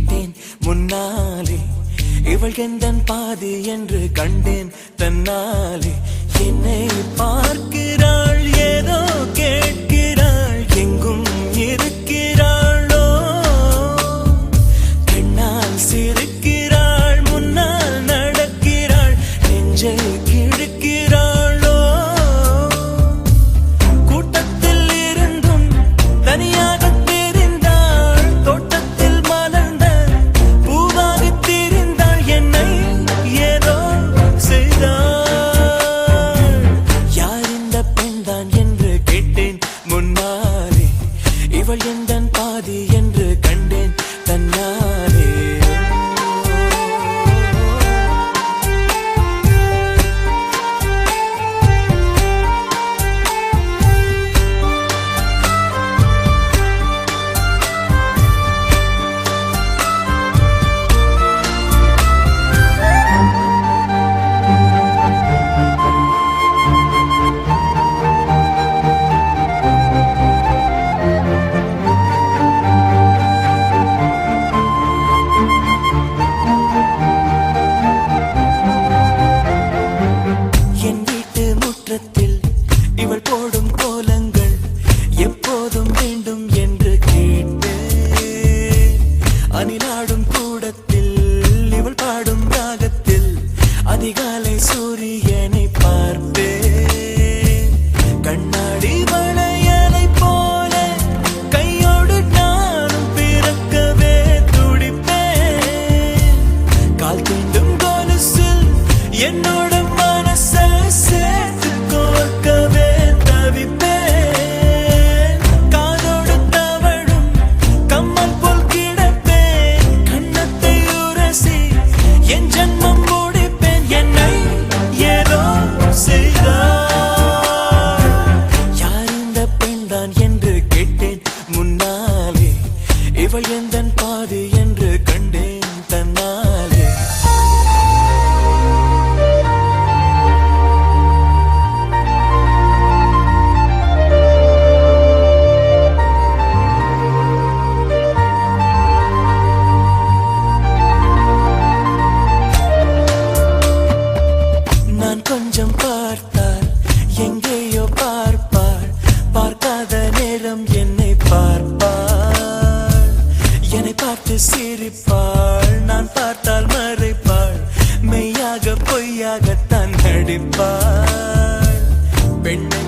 கேட்டேன் முன்னாலே, இவள் எந்தன் பாதி என்று கண்டேன் தன்னாலே. என்னை பார்க்கிறாள், ஏதோ கேட்கிறாள், எங்கும் இருக்கிறாளோ, கண்ணால் சிரிக்கிறாள், முன்னால் நடக்கிறாள், நெஞ்சை கிழக்கிறாளோ. கூட்டத்தில் இருந்தும் தனியாக தெரிந்தாள், தோட்டத்தில் மலர்ந்த பூவாக தெரிந்தாள், என்னை ஏதோ செய்தாள். யார் இந்த பெண்தான் என்று கேட்டேன் முன்னாலே, இவள் எந்தன் பாதி என்று கண்டேன் தன்னாலே. இவள் போடும் கோலங்கள் எப்போதும் வேண்டும் என்று கேட்டேன். அணிலாடும் கூடத்தில் இவள் பாடும் ராகத்தில் அதிகாலை சூரியனை பார்ப்பேன். கண்ணாடி வளையலை போல கையோடு நானும் பிறக்கவே துடிப்பேன். கால் தீண்டும் கொலுசில் என்னோட மனசை சேர்த்து கோர்க்கவே தவிப்பேன். காதோடு தவழும் கம்மல் போல் கிடப்பேன். கண்ணத்தை உரசி என் ஜன்மம் முடிப்பேன். என்னை ஏதோ செய்தாள். யார் இந்த பெண்தான் என்று கேட்டேன் முன்னாலே, இவள் எந்தன் பாதி என்று கண்டேன் தன்னாலே. நான் கொஞ்சம் பார்த்தால் எங்கேயோ பார்ப்பாள், பார்க்காத நேரம் என்னை பார்ப்பாள். என்னை பார்த்து சிரிப்பாள், நான் பார்த்தால் மறைப்பாள், மெய்யாக பொய்யாகத்தான் நடிப்பாள். பெண்ணை